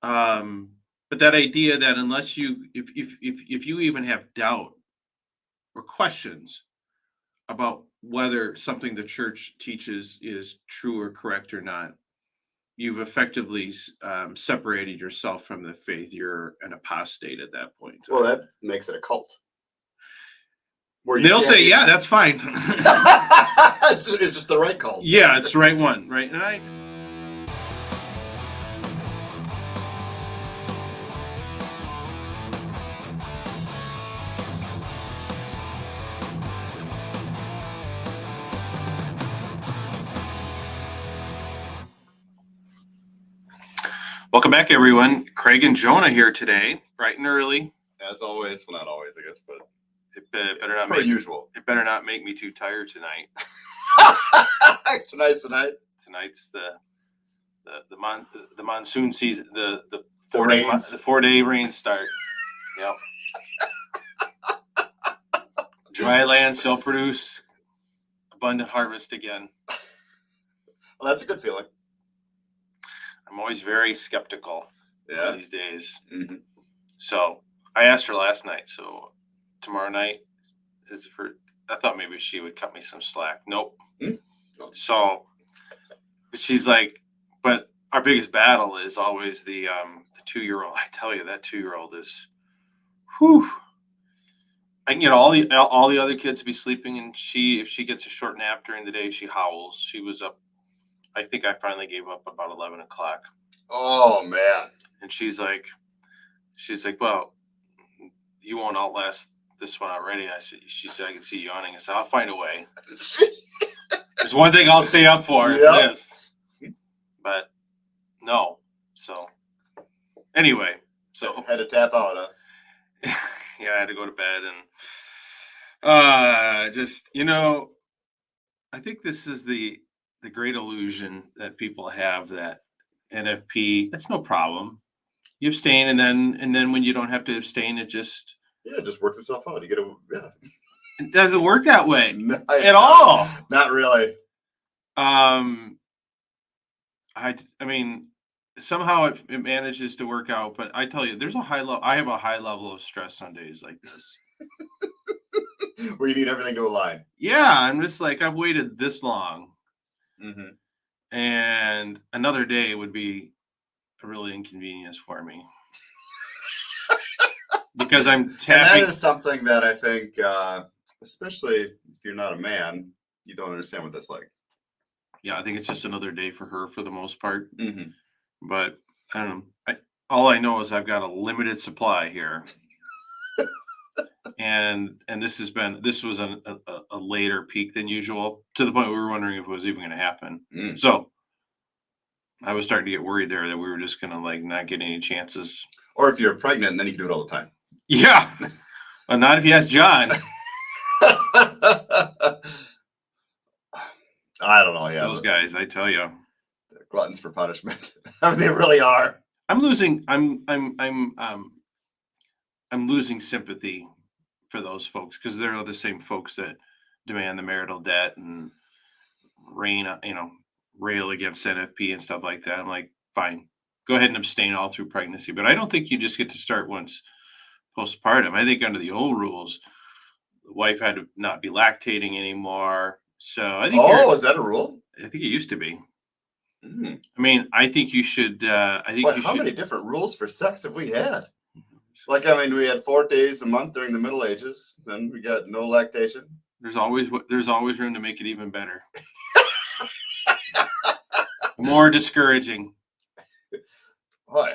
But that idea that unless if you even have doubt or questions about whether something the church teaches is true or correct or not, you've effectively separated yourself from the faith. You're an apostate at that point. Well, that makes it a cult. They'll say, yeah, that's fine. It's just the right cult. Yeah, it's the right one, right? Welcome back, everyone. Craig and Jonah here today, bright and early. As always. Well, not always, I guess, but it better not per usual. It better not make me too tired tonight. Tonight's the night. Tonight's the monsoon season. The 4-day rain start. Yep. Dry land shall produce abundant harvest again. Well, that's a good feeling. I'm always very skeptical these days. Mm-hmm. So I asked her last night. So tomorrow night I thought maybe she would cut me some slack. Nope. Mm-hmm. So, but she's like, but our biggest battle is always the 2-year-old. I tell you, that 2-year-old is, whew. I can get all the other kids to be sleeping, and if she gets a short nap during the day, she howls. She was up. I think I finally gave up about 11 o'clock. Oh man! And she's like, well, you won't outlast this one already. She said, I can see you yawning. I said, I'll find a way. There's one thing I'll stay up for. Yep. This. But no. So anyway, had to tap out, huh? Yeah, I had to go to bed and I think this is the great illusion that people have that NFP, that's no problem. You abstain, and then when you don't have to abstain, it just works itself out. You get It doesn't work that way at all. Not really. I mean, somehow it manages to work out, but I tell you, I have a high level of stress on days like this. Where you need everything to align. Yeah, I'm just like, I've waited this long. Mm-hmm. And another day would be a really inconvenience for me. Because I'm tapping. And that is something that I think, especially if you're not a man, you don't understand what that's like. Yeah, I think it's just another day for her for the most part. Mm-hmm. But I don't know. All I know is I've got a limited supply here. And this was a later peak than usual, to the point we were wondering if it was even going to happen. So I was starting to get worried there that we were just going to not get any chances. Or if you're pregnant, then you can do it all the time. Yeah. Well, not if you ask John. I don't know. Yeah, those guys, I tell you, they're gluttons for punishment. I mean, they really are. I'm losing sympathy for those folks, because they're the same folks that demand the marital debt and rail against NFP and stuff like that. I'm like, fine, go ahead and abstain all through pregnancy, but I don't think you just get to start once postpartum. I think under the old rules, the wife had to not be lactating anymore. So I think. Is that a rule? I think it used to be. I mean, I think you should. How many different rules for sex have we had? We had 4 days a month during the Middle Ages. Then we got no lactation. There's always room to make it even better. More discouraging. Boy,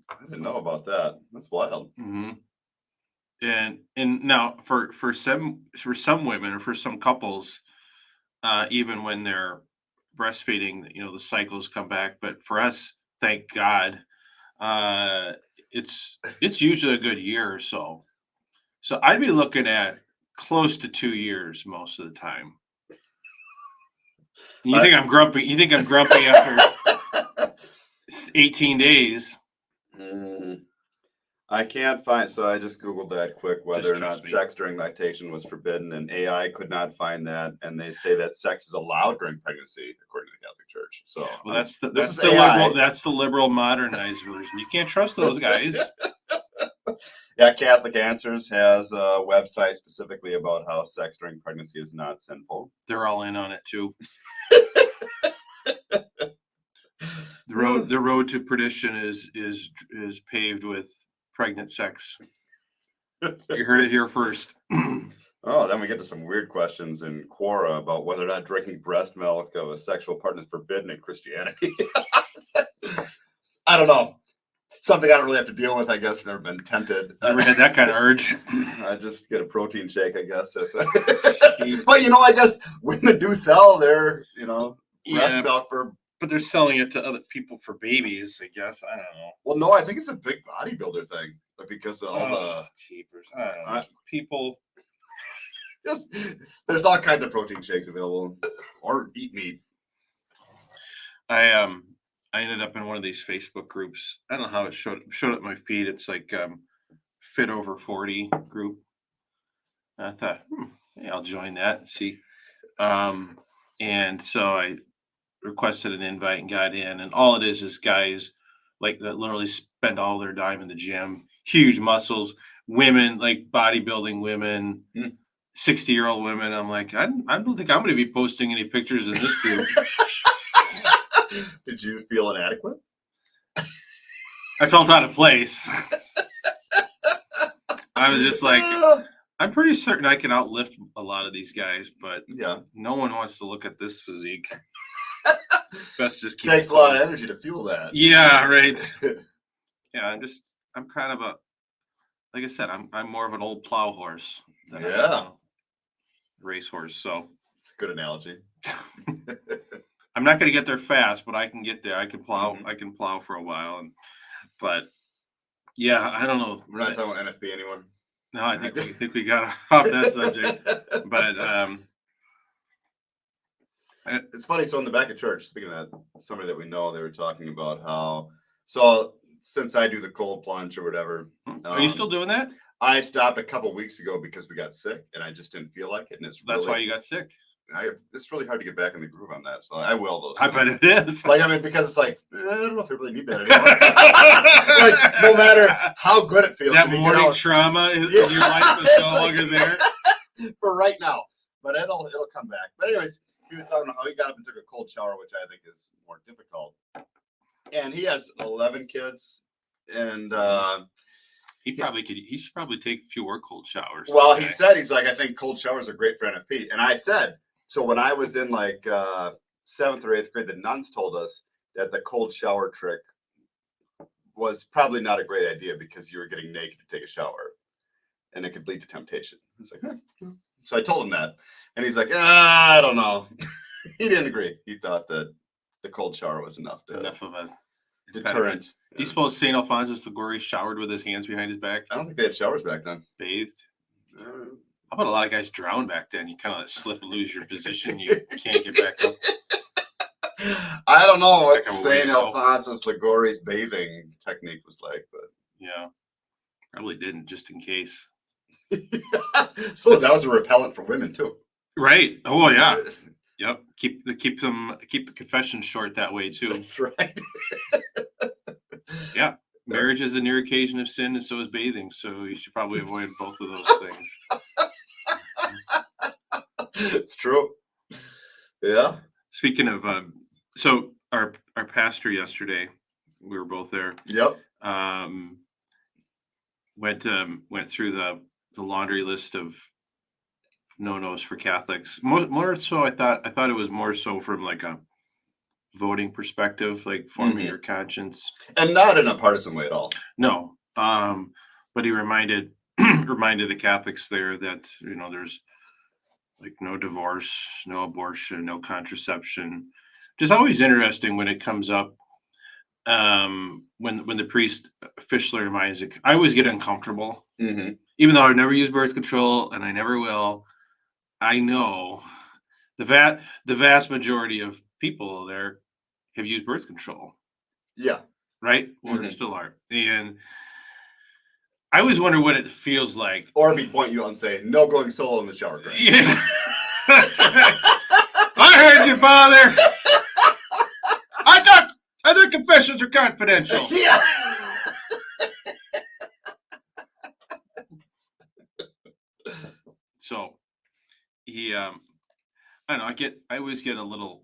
I didn't know about that. That's wild. Mm-hmm. And now for some women, or for some couples, even when they're breastfeeding, the cycles come back. But for us, thank God, it's usually a good year or so. So I'd be looking at close to 2 years most of the time. You think I'm grumpy? You think I'm grumpy after 18 days? I can't find, so I just Googled that quick, whether or not trust me. sex during lactation was forbidden, and AI could not find that. And they say that sex is allowed during pregnancy, according to the Catholic Church. So Well, this that's is the AI. liberal, that's the liberal modernized version. You can't trust those guys. Yeah, Catholic Answers has a website specifically about how sex during pregnancy is not sinful. They're all in on it too. The road to perdition is paved with pregnant sex. You heard it here first. Oh, then we get to some weird questions in Quora about whether or not drinking breast milk of a sexual partner is forbidden in Christianity. I don't know. Something I don't really have to deal with, I guess. I've never been tempted. Never had that kind of urge. I just get a protein shake, I guess. But, I guess women do sell their, breast milk for... But they're selling it to other people for babies, I guess. I don't know. Well, no, I think it's a big bodybuilder thing. Because of all the... Cheapers. I don't know. People... There's all kinds of protein shakes available. Or eat meat. I ended up in one of these Facebook groups. I don't know how it showed up my feed. It's like Fit Over 40 group. And I thought, yeah, I'll join that and see. And so I requested an invite and got in. And all it is guys like that literally spend all their time in the gym, huge muscles, women, like bodybuilding women, 60-year-old women. I'm like, I don't think I'm going to be posting any pictures in this group. Did you feel inadequate? I felt out of place. I was just like, I'm pretty certain I can outlift a lot of these guys, but yeah, no one wants to look at this physique. Best just keep. Takes a lot of energy to fuel that. Yeah, right. Yeah, I'm kind of like I said, I'm more of an old plow horse than a racehorse. So it's a good analogy. I'm not going to get there fast, but I can get there. I can plow. I can plow for a while, but yeah, I don't know. We're not talking about NFP anymore. No, I think we got off that subject. But it's funny. So in the back of church, speaking of that, somebody that we know, they were talking about how. So since I do the cold plunge or whatever, are you still doing that? I stopped a couple weeks ago because we got sick, and I just didn't feel like it. And that's why you got sick. It's really hard to get back in the groove on that, so I will though. I bet it is. Because it's like I don't know if I really need that anymore. No matter how good it feels. That morning trauma in your life is no longer there. For right now, but it'll come back. But anyways, he was talking about how he got up and took a cold shower, which I think is more difficult. And he has 11 kids, and he should probably take fewer cold showers. Well, he said he's like, I think cold showers are great for NFP, and I said. So when I was in like 7th or 8th grade, the nuns told us that the cold shower trick was probably not a great idea because you were getting naked to take a shower, and it could lead to temptation. I was like, So I told him that, and he's like, I don't know. He didn't agree. He thought that the cold shower was enough of a deterrent. Do you suppose St. Alphonsus Liguori showered with his hands behind his back? I don't think they had showers back then. Bathed? How about a lot of guys drowned back then? You kind of slip and lose your position. You can't get back up. I don't know what St. Alphonsus Liguori's bathing technique was like, but yeah, probably didn't, just in case. I suppose that was a repellent for women too. Right. Oh yeah. Yep. Keep the confession short that way too. That's right. Yeah. Marriage is a near occasion of sin, and so is bathing. So you should probably avoid both of those things. It's true. Yeah. Speaking of, so our pastor yesterday, we were both there. Yep. Went through the laundry list of no-nos for Catholics. More so, I thought it was more so from like a voting perspective, like forming your conscience, and not in a partisan way at all. No, but he reminded the Catholics there that there's like no divorce, no abortion, no contraception. Just always interesting when it comes up. When the priest officially reminds it, I always get uncomfortable, even though I've never used birth control and I never will. I know the vast majority of people there have used birth control. Yeah. Right? Or still are. And I always wonder what it feels like. Or if he'd point you out and say, no going solo in the shower, Craig. Yeah. That's right. I heard you, Father. I thought confessions are confidential. Yeah. So he, I don't know. I always get a little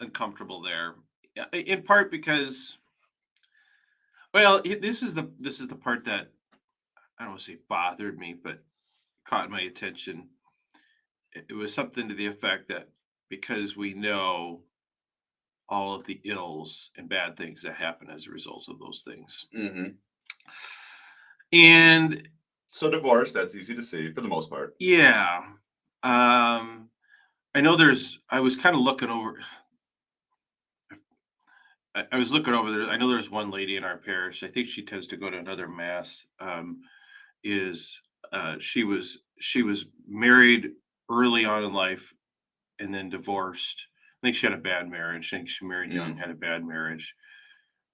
uncomfortable there, in part because, well, this is the part that I don't want to say bothered me, but caught my attention. It was something to the effect that because we know all of the ills and bad things that happen as a result of those things. Mm-hmm. And so divorce, that's easy to see for the most part. Yeah. I know I was kind of looking over. I was looking over there. I know there's one lady in our parish. I think she tends to go to another mass. She was married early on in life and then divorced. I think she had a bad marriage. I think she married young, had a bad marriage,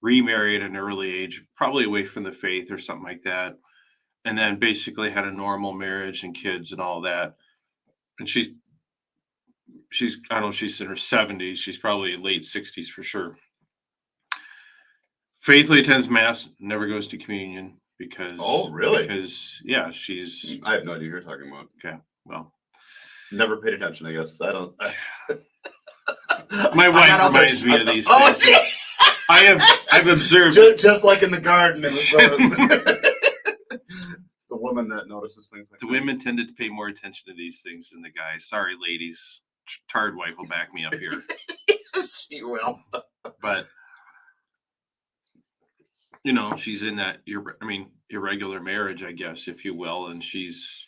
remarried at an early age, probably away from the faith or something like that. And then basically had a normal marriage and kids and all that. And she's I don't know if she's in her 70s. She's probably late 60s for sure. Faithfully attends mass, never goes to communion because. Oh, really? Because yeah, she's. I have no idea who you're talking about. Okay, well. Never paid attention, I guess. I don't. My wife reminds me of these things. I've observed. Just like in the garden, it was it's the woman that notices things like the that. Women tended to pay more attention to these things than the guys. Sorry, ladies. Tired wife will back me up here. She will. But she's in that irregular marriage, I guess, if you will, and she's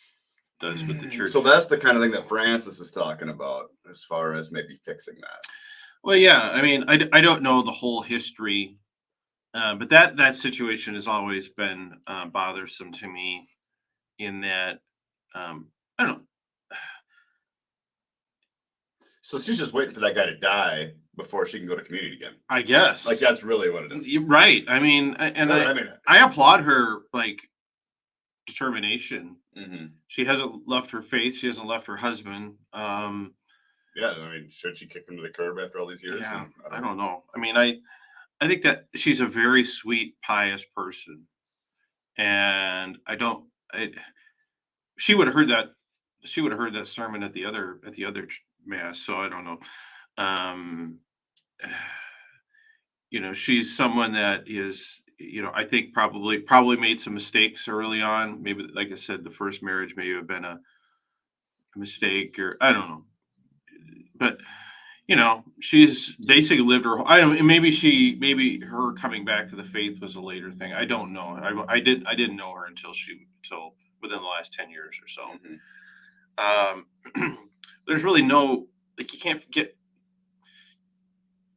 does with the church. So that's the kind of thing that Francis is talking about as far as maybe fixing that. Well, yeah, I don't know the whole history, but that situation has always been bothersome to me in that, I don't know. So she's just waiting for that guy to die before she can go to community again. I guess. Like that's really what it is. You're right. I applaud her determination. Mm-hmm. She hasn't left her faith. She hasn't left her husband. Yeah, should she kick him to the curb after all these years? Yeah, I don't know. I think that she's a very sweet, pious person, and she would have heard that. She would have heard that sermon at the other mass. So I don't know. She's someone that is, I think probably made some mistakes early on. Maybe, like I said, the first marriage may have been a mistake, or I don't know. But she's basically lived her. Maybe her coming back to the faith was a later thing. I don't know. I didn't know her until within the last 10 years or so. Mm-hmm. There's really no, you can't forget.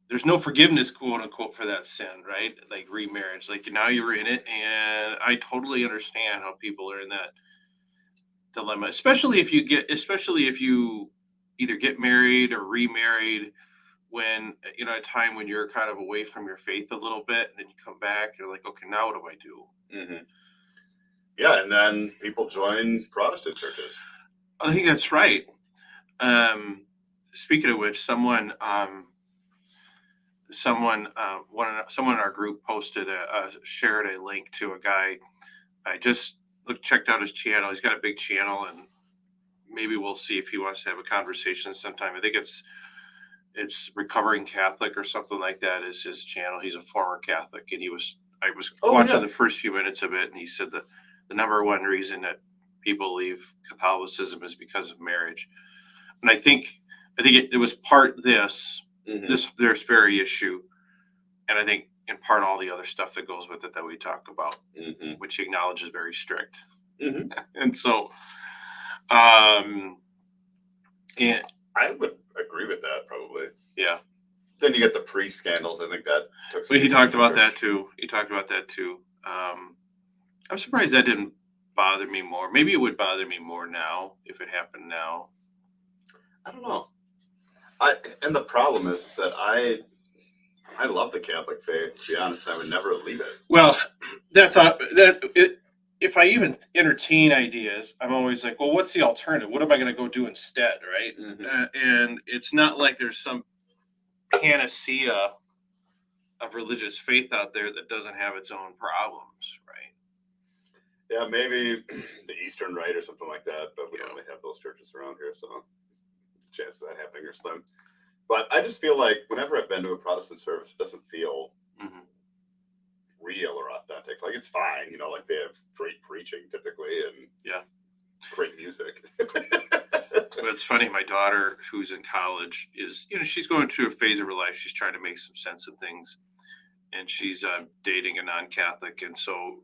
There's no forgiveness, quote unquote, for that sin, right? Like remarriage. Like now you're in it, and I totally understand how people are in that dilemma, especially if you either get married or remarried when a time when you're kind of away from your faith a little bit, and then you come back, you're like, okay, now what do I do? Mm-hmm. Yeah, and then people join Protestant churches. I think that's right. Speaking of which, someone in our group posted shared a link to a guy. I just checked out his channel. He's got a big channel, and maybe we'll see if he wants to have a conversation sometime. I think it's Recovering Catholic or something like that is his channel. He's a former Catholic, and I was watching the first few minutes of it, and he said that the number one reason that people leave Catholicism is because of marriage. And I think it was part this very issue, and I think in part all the other stuff that goes with it that we talk about, which he acknowledges very strict. Mm-hmm. And so, and I would agree with that probably. Yeah. Then you get the priest scandals. I think that took. He talked about that too. I'm surprised that didn't bother me more. Maybe it would bother me more now if it happened now. I don't know. And the problem is that I love the Catholic faith. To be honest, I would never leave it. Well, if I even entertain ideas, I'm always like, well, what's the alternative? What am I going to go do instead, right? And it's not like there's some panacea of religious faith out there that doesn't have its own problems, right? Yeah, maybe the Eastern Rite or something like that, but we don't really have those churches around here, so the chance of that happening are slim. But I just feel like whenever I've been to a Protestant service, it doesn't feel real or authentic. Like, it's fine, you know, like they have great preaching typically and great music. But it's funny, my daughter, who's in college, is, you know, she's going through a phase of her life. She's trying to make some sense of things, and she's dating a non-Catholic. And so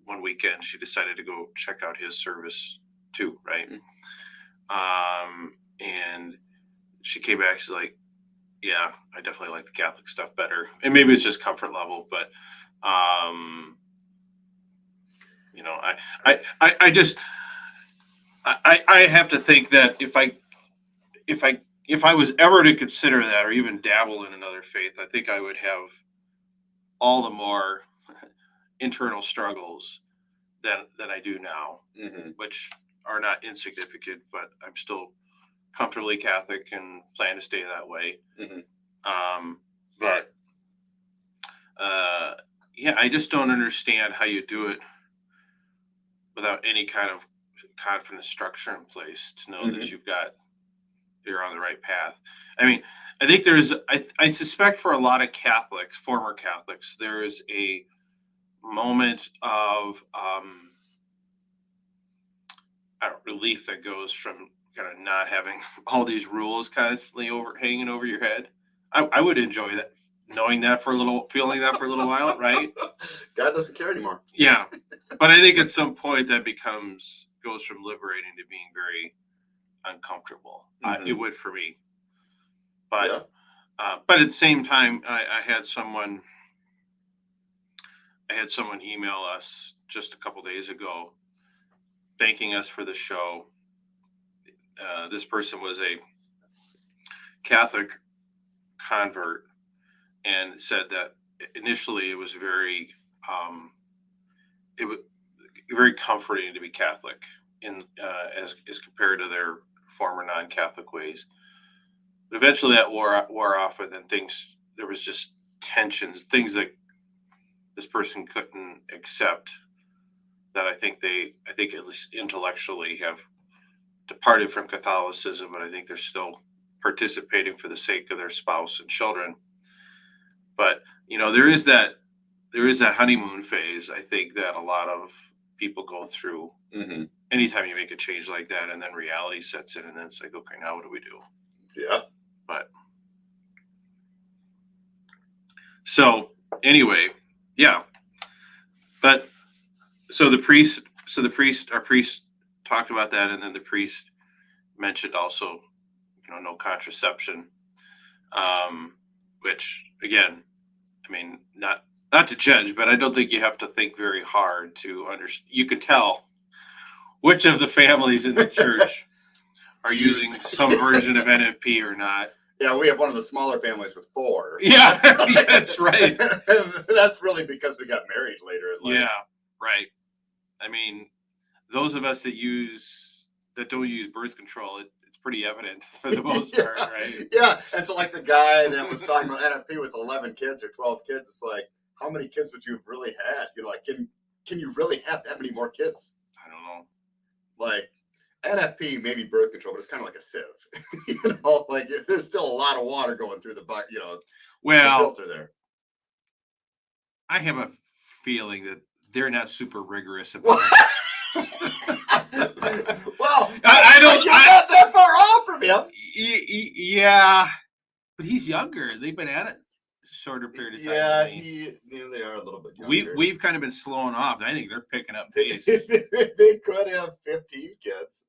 one weekend she decided to go check out his service too, right? And she came back, she's like, yeah, I definitely like the Catholic stuff better. And maybe it's just comfort level, but you know, I just I have to think that if I was ever to consider that or even dabble in another faith, I think I would have all the more internal struggles than I do now, which are not insignificant, but I'm still comfortably Catholic and plan to stay that way. But yeah, I just don't understand how you do it without any kind of confident structure in place to know that you're on the right path. I mean, I think I suspect for a lot of Catholics, former Catholics, there is a moment of relief that goes from kind of not having all these rules constantly hanging over your head. I would enjoy that, feeling that for a little while, right? God doesn't care anymore. Yeah, but I think at some point that goes from liberating to being very uncomfortable. It would for me, but at the same time, I had someone email us just a couple days ago, thanking us for the show. This person was a Catholic convert and said that initially it was very comforting to be Catholic as compared to their former non-Catholic ways. But eventually that wore off, and then there was just tensions, things that this person couldn't accept, that I think at least intellectually have departed from Catholicism, but I think they're still participating for the sake of their spouse and children. But you know, there is that honeymoon phase, I think, that a lot of people go through anytime you make a change like that, and then reality sets in, and then it's like, okay, now what do we do? Yeah. But so anyway, yeah. But so our priest talked about that, and then the priest mentioned also, you know, no contraception, which again, I mean, not to judge, but I don't think you have to think very hard to understand. You could tell which of the families in the church are using some version of NFP or not. Yeah, we have one of the smaller families with 4. Yeah, that's right. That's really because we got married later in life. Yeah, right. I mean, those of us that don't use birth control, it's pretty evident for the most part, right? Yeah, and so like the guy that was talking about NFP with 11 kids or 12 kids, it's like, how many kids would you have really had? You know, like, can you really have that many more kids? I don't know. Like, NFP may be birth control, but it's kind of like a sieve. You know, like there's still a lot of water going through the filter there. I have a feeling that they're not super rigorous about it. Well, you're not that far off from him. Yeah, but he's younger. They've been at it a shorter period of time. Yeah, they are a little bit younger. We've kind of been slowing off. I think they're picking up pace. They could have 15 kids,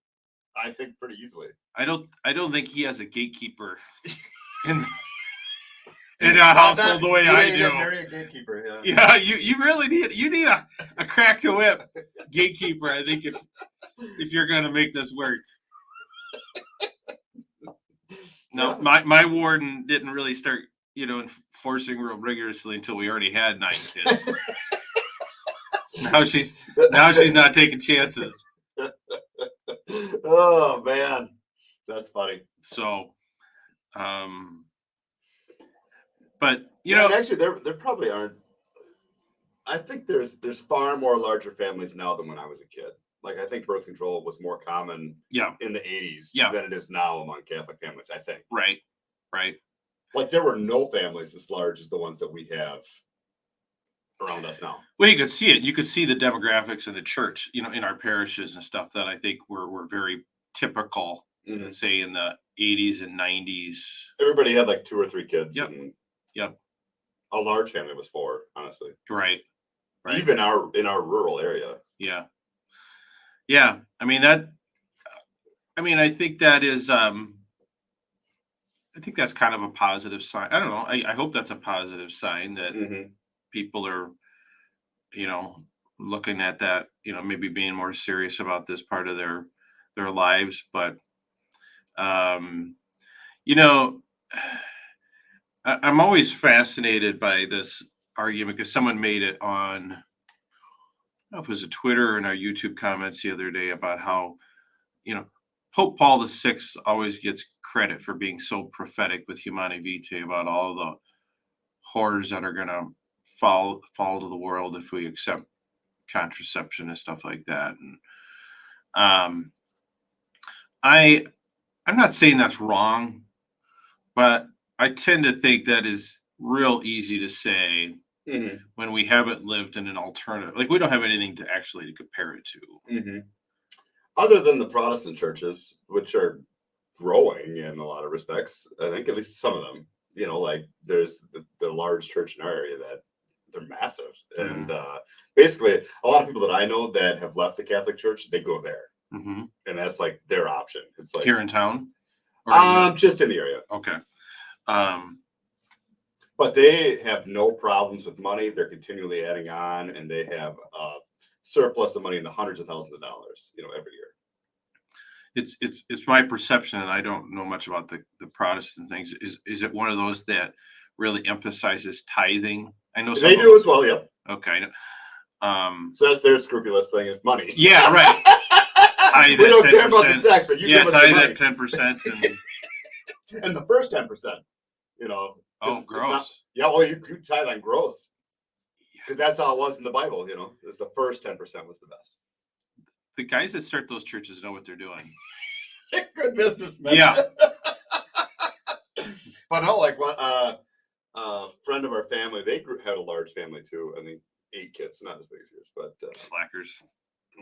I think, pretty easily. I don't think he has a gatekeeper in a household the way I do. Marry a gatekeeper, yeah. You really need a crack to whip gatekeeper. I think if you're gonna make this work. No, my warden didn't really start, you know, enforcing real rigorously until we already had 9 kids. Now she's not taking chances. Oh man, that's funny. So, but you know, and actually, there probably aren't. I think there's far more larger families now than when I was a kid. Like I think birth control was more common in the 80s than it is now among Catholic families, I think. Right. Like there were no families as large as the ones that we have around us now. Well, you could see it. You could see the demographics in the church, in our parishes and stuff that I think were very typical, say in the 80s and 90s. Everybody had like 2 or 3 kids. Yep. A large family was 4, honestly. Right. Even in our rural area. Yeah. I think that is, I think that's kind of a positive sign. I don't know. I hope that's a positive sign that people are, looking at that, maybe being more serious about this part of their lives. But, I'm always fascinated by this argument because someone made it on, I don't know if it was a Twitter or in our YouTube comments the other day about how, Pope Paul VI always gets credit for being so prophetic with Humanae Vitae about all the horrors that are going to fall to the world if we accept contraception and stuff like that. And I'm not saying that's wrong, but I tend to think that is real easy to say when we haven't lived in an alternative. Like we don't have anything to actually compare it to. Other than the Protestant churches, which are growing in a lot of respects, I think at least some of them, like there's the large church in our area that they're massive. And basically a lot of people that I know that have left the Catholic Church, they go there. And that's like their option. It's like here in town? Just in the area. Okay. But they have no problems with money. They're continually adding on, and they have surplus of money in the hundreds of thousands of dollars, every year. It's my perception, and I don't know much about the Protestant things. Is it one of those that really emphasizes tithing? I know they do as well. Yep. Okay. So that's their scrupulous thing is money. Yeah. Right. We don't care about the sex, but you give us the money. Tithe at 10%, and the first 10%, Oh, gross. You tithe on gross. Because that's how it was in the Bible, It's the first 10% was the best. The guys that start those churches know what they're doing. Good businessmen. Yeah. But no, like one friend of our family, they had a large family too. I mean, 8 kids, not as big as yours, but slackers.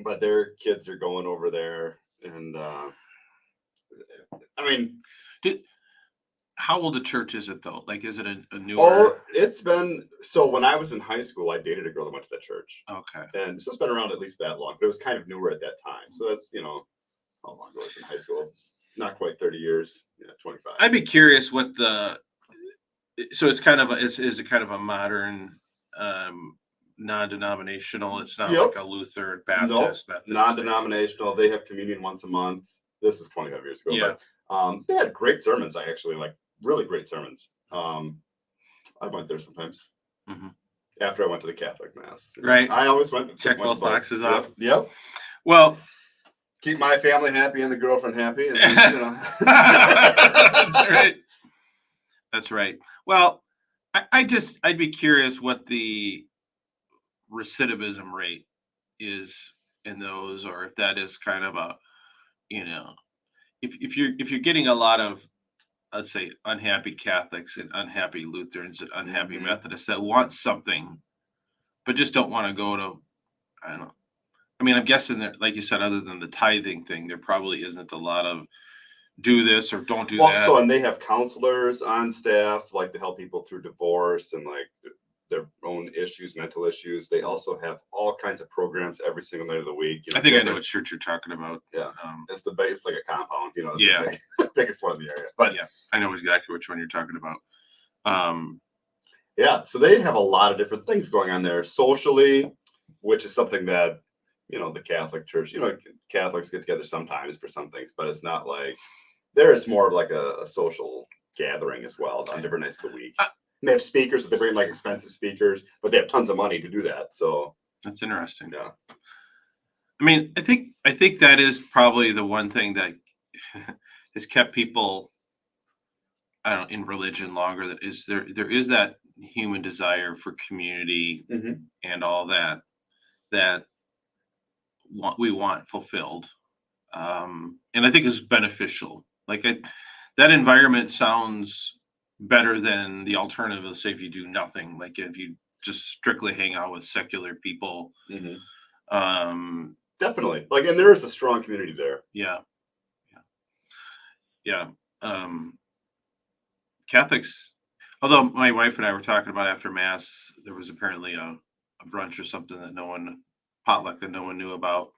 But their kids are going over there, and how old a church is it though? Like, is it a newer? Oh, it's been so. When I was in high school, I dated a girl that went to that church. Okay, and so it's been around at least that long, but it was kind of newer at that time. So that's how long ago I was in high school? Not quite 30 years. 25. I'd be curious what so it's kind of is it kind of a modern non-denominational. It's not like a Lutheran Baptist. Nope. Non-denominational. They have communion once a month. This is 25 years ago. Yeah. But they had great sermons. I actually like really great sermons. I went there sometimes after I went to the Catholic Mass. Right. I always went to check both boxes off. Yep. Well, keep my family happy and the girlfriend happy. And That's right. That's right. Well, I'd be curious what the recidivism rate is in those, or if that is kind of a, if you're getting a lot of, let's say, unhappy Catholics and unhappy Lutherans and unhappy Methodists that want something, but just don't want to go to, I don't know. I mean, I'm guessing that, like you said, other than the tithing thing, there probably isn't a lot of do this or don't do that. So, and they have counselors on staff, like to help people through divorce and like their own issues, mental issues. They also have all kinds of programs every single night of the week. I think I know what church you're talking about. Yeah, it's the base, like a compound. Yeah, the biggest one in the area. But yeah, I know exactly which one you're talking about. Yeah, so they have a lot of different things going on there socially, which is something that the Catholic Church. Catholics get together sometimes for some things, but it's not like there is more of like a social gathering as well on different nights of the week. And they have speakers that they bring, like expensive speakers, but they have tons of money to do that. So That's interesting. Yeah. I mean, I think that is probably the one thing that has kept people, I don't know, in religion longer. That is there is that human desire for community Mm-hmm. and all that we want fulfilled. And I think is beneficial. Like that environment sounds better than the alternative of, say, if you do nothing, like if you just strictly hang out with secular people. Mm-hmm. Um, Definitely. Like, and there is a strong community there. yeah, yeah. Catholics, although my wife and I were talking about after Mass, there was apparently a brunch or something potluck that no one knew about.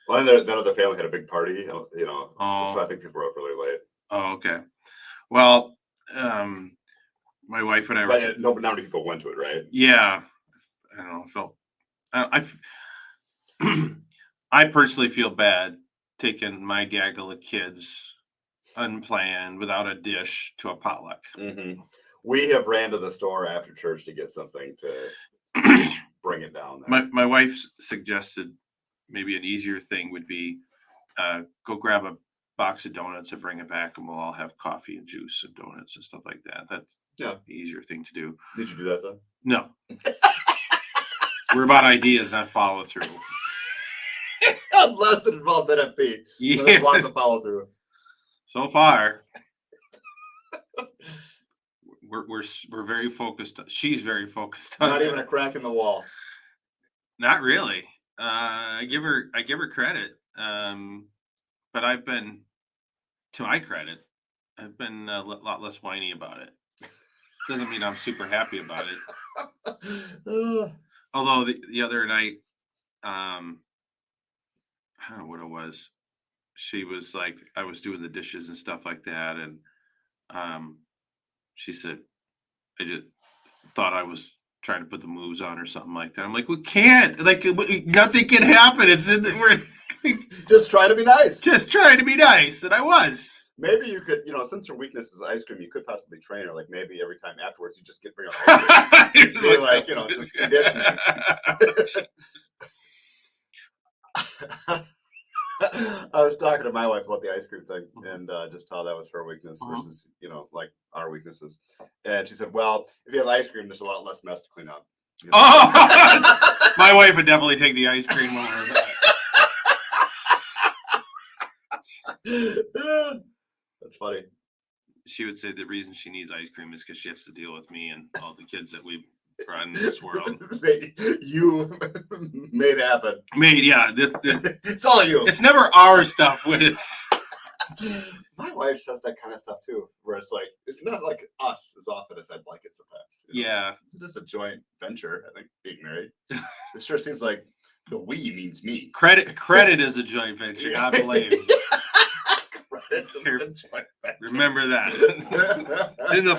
Well, and that other family had a big party, so Oh, I think people were up really late. oh, okay. Well, my wife and I were. But not many people went to it, right? Yeah, I don't know. I personally feel bad taking my gaggle of kids unplanned without a dish to a potluck. Mm-hmm. We have ran to the store after church to get something to bring it down there. My wife suggested maybe an easier thing would be go grab a box of donuts and bring it back, and we'll all have coffee and juice and donuts and stuff like that. That's the easier thing to do. Did you do that though? No. We're about ideas, not follow through. Unless it involves NFP. Yeah. So there's lots of follow through. So far, we're very focused. She's very focused on Not even a crack in the wall. Not really. I give her credit. But I've been, to my credit, I've been a lot less whiny about it. Doesn't mean I'm super happy about it. Although the other night, I don't know what it was. She was like, I was doing the dishes and stuff like that, and she said, I just thought I was trying to put the moves on or something like that. I'm like, we can't. Like, nothing can happen. We're just try to be nice. Just trying to be nice, and I was. Maybe you could, since her weakness is ice cream, you could possibly train her. Like maybe every time afterwards, you just bring her ice cream. Be like, just conditioning. I was talking to my wife about the ice cream thing and just how that was her weakness versus, like our weaknesses. And she said, well, if you have ice cream, there's a lot less mess to clean up. Oh, my wife would definitely take the ice cream over that. That's funny. She would say the reason she needs ice cream is because she has to deal with me and all the kids that we've brought into this world. You made it happen. Yeah. It's all you. It's never our stuff when it's. My wife says that kind of stuff too, where it's like, it's not like us as often as I'd like it sometimes. Yeah. It is a joint venture, I think, being married. It sure seems like the we means me. Credit is a joint venture, not blame. Remember that. It's in the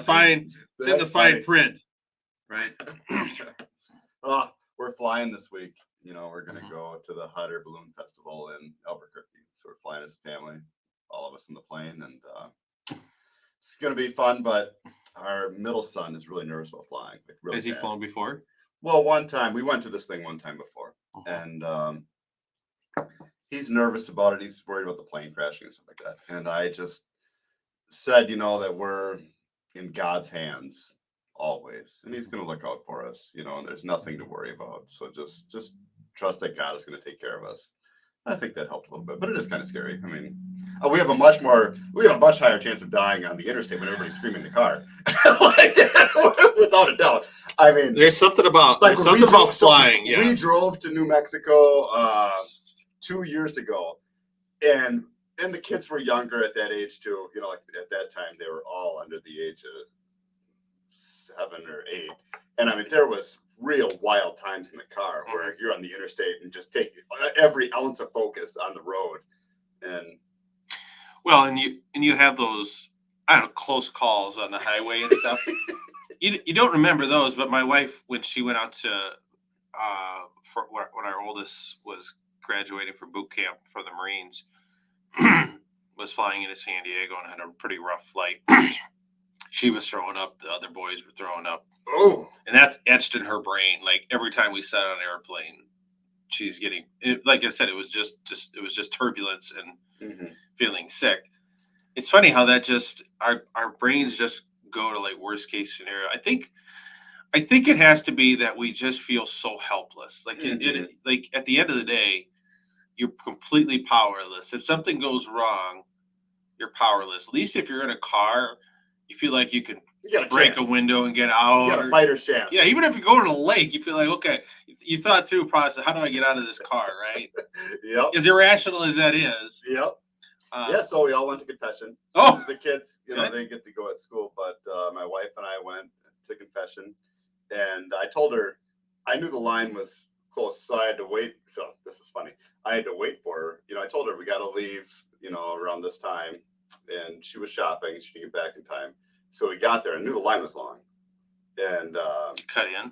fine print, right? We're flying this week. We're going to go to the Hot Air Balloon Festival in Albuquerque. So we're flying as a family, all of us in the plane, and it's going to be fun. But our middle son is really nervous about flying. Like, really Has he flown before? Well, one time we went to this thing one time before, and he's nervous about it. He's worried about the plane crashing and stuff like that. And I just said, that we're in God's hands always, and He's going to look out for us, and there's nothing to worry about. So just trust that God is going to take care of us. I think that helped a little bit, but it is kind of scary. I mean, we have a much higher chance of dying on the interstate when everybody's screaming in the car, without a doubt. I mean, there's something about flying. Yeah, we drove to New Mexico 2 years ago, and the kids were younger at that age too. Like at that time, they were all under the age of 7 or 8, and I mean, there was real wild times in the car where you're on the interstate and just take every ounce of focus on the road, and you have those, I don't know, close calls on the highway and stuff. You don't remember those, but my wife, when she went out to for when our oldest was graduating from boot camp for the Marines, was flying into San Diego and had a pretty rough flight. She was throwing up. The other boys were throwing up. Oh, and that's etched in her brain. Like every time we sat on an airplane, she's getting it, like I said, it was just turbulence and feeling sick. It's funny how that just our brains just go to like worst case scenario. I think it has to be that we just feel so helpless. Like like at the end of the day, you're completely powerless. If something goes wrong, you're powerless. At least if you're in a car, you feel like you can break a window and get out. You got a fighter's chance. Yeah, even if you go to the lake, you feel like, okay, you thought through a process. How do I get out of this car, right? Yep. As irrational as that is. Yep. Yeah, so we all went to confession. Oh, the kids, they get to go at school, but my wife and I went to confession, and I told her I knew the line was close, so I had to wait. So this is funny. I had to wait for her. I told her we got to leave, around this time, and she was shopping. She didn't get back in time, so we got there. I knew the line was long, and cut in.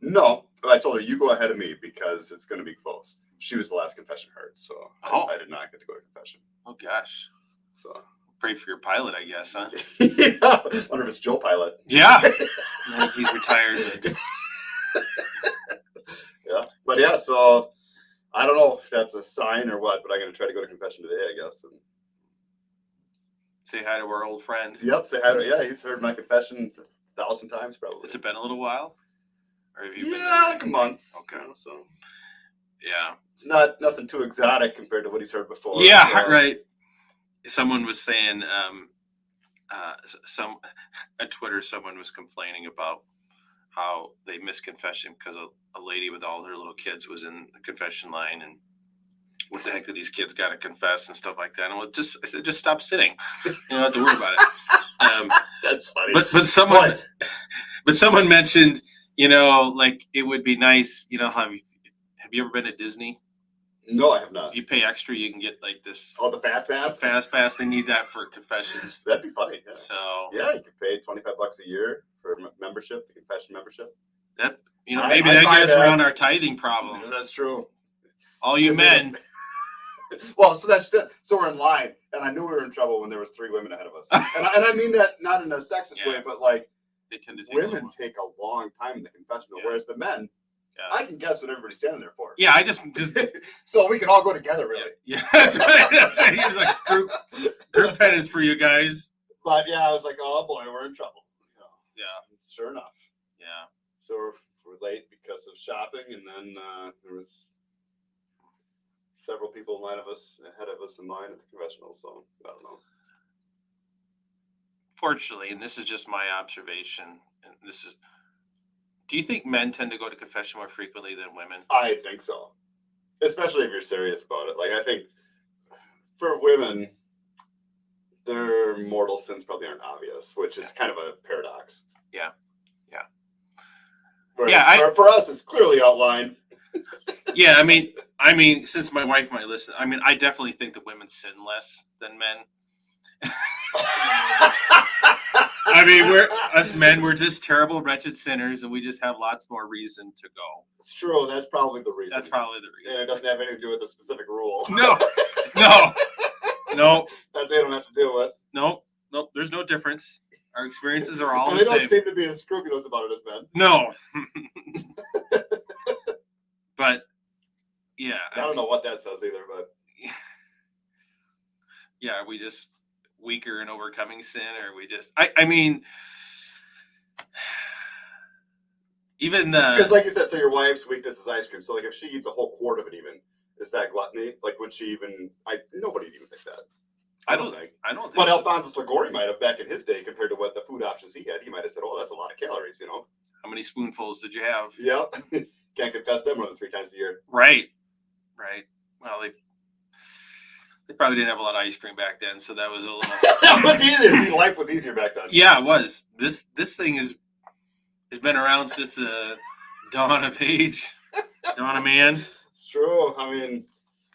No, I told her you go ahead of me because it's going to be close. She was the last confession heard, so I did not get to go to confession. Oh gosh. So pray for your pilot, I guess, huh? Yeah. I wonder if it's Joe Pilot. Yeah. He's retired. Yeah. But yeah, so I don't know if that's a sign or what, but I'm going to try to go to confession today, I guess. And say hi to our old friend. Yep, say hi to Yeah, he's heard my confession 1,000 times probably. Has it been a little while? Or have you been like a month. Okay. So yeah. It's not nothing too exotic compared to what he's heard before. Yeah, so. Right. Someone was saying at Twitter, someone was complaining about how they missed confession because a lady with all her little kids was in the confession line, and what the heck do these kids got to confess and stuff like that? And I said, just stop sitting. You don't have to worry about it. That's funny. But someone mentioned, like it would be nice. Have you ever been to Disney? No, I have not. If you pay extra, you can get like this. Oh, the fast pass. Fast pass. They need that for confessions. That'd be funny. Yeah. So yeah, you could pay $25 a year for membership, the confession membership. That maybe that gets around our tithing problem. That's true. All you men. Well, so that's it. So we're in line, and I knew we were in trouble when there was 3 women ahead of us. and I mean that not in a sexist way, but like they tend to take women take a long time in the confessional, whereas the men. Yeah. I can guess what everybody's standing there for. Yeah, I just so we can all go together, really. Yeah, that's right. He was like group penance for you guys. But yeah, I was like, oh boy, we're in trouble. Yeah, sure enough. Yeah. So we're late because of shopping, and then there was several people ahead of us in line at the confessional. So I don't know. Fortunately, and this is just my observation, and do you think men tend to go to confession more frequently than women? I think so. Especially if you're serious about it. Like, I think for women, their mortal sins probably aren't obvious, which is kind of a paradox. Yeah. Yeah. Whereas for us, it's clearly outlined. Yeah, I mean, since my wife might listen, I definitely think that women sin less than men. Us men, we're just terrible, wretched sinners, and we just have lots more reason to go. It's true. That's probably the reason. And it doesn't have anything to do with the specific rule. No. That they don't have to deal with. Nope. There's no difference. Our experiences are all the same. They don't seem to be as scrupulous about it as men. No. But, yeah. I don't know what that says either, but. Yeah, we just weaker in overcoming sin, or we just even because like you said, so your wife's weakness is ice cream, so like if she eats a whole quart of it, even is that gluttony? Like would she even nobody'd even think that. I don't think but Alphonsus Liguori might have back in his day compared to what the food options he had. He might have said, oh, that's a lot of calories, How many spoonfuls did you have? Yeah. Can't confess them more than 3 times a year. Right Well, they probably didn't have a lot of ice cream back then, so that was a little. That was easier. Life was easier back then. Yeah, it was. This thing has been around since the dawn of age, dawn of man. It's true.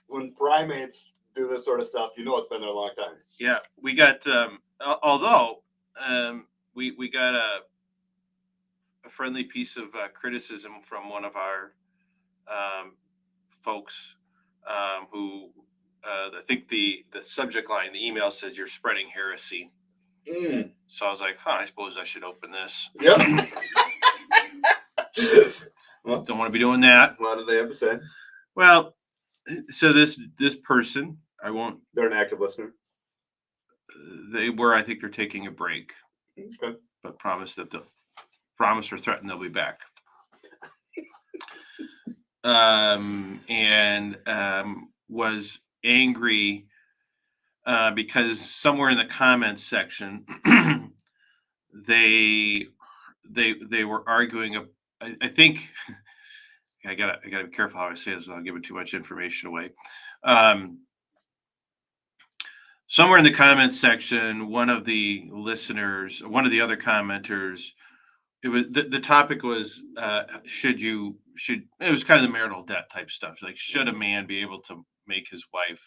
When primates do this sort of stuff, it's been there a long time. Yeah, we got. Although we got a friendly piece of criticism from one of our folks who. I think the subject line, the email says you're spreading heresy. So I was like, I suppose I should open this. Yep. Well, don't want to be doing that. What did they have to say? Well, so this person, I won't. They're an active listener. They were. I think they're taking a break, Okay. but promise or threaten they'll be back. And was angry because somewhere in the comments section they were arguing. I think I gotta be careful how I say this without giving too much information away. Somewhere in the comments section, one of the other commenters, it was the topic was it was kind of the marital debt type stuff. Like, should a man be able to make his wife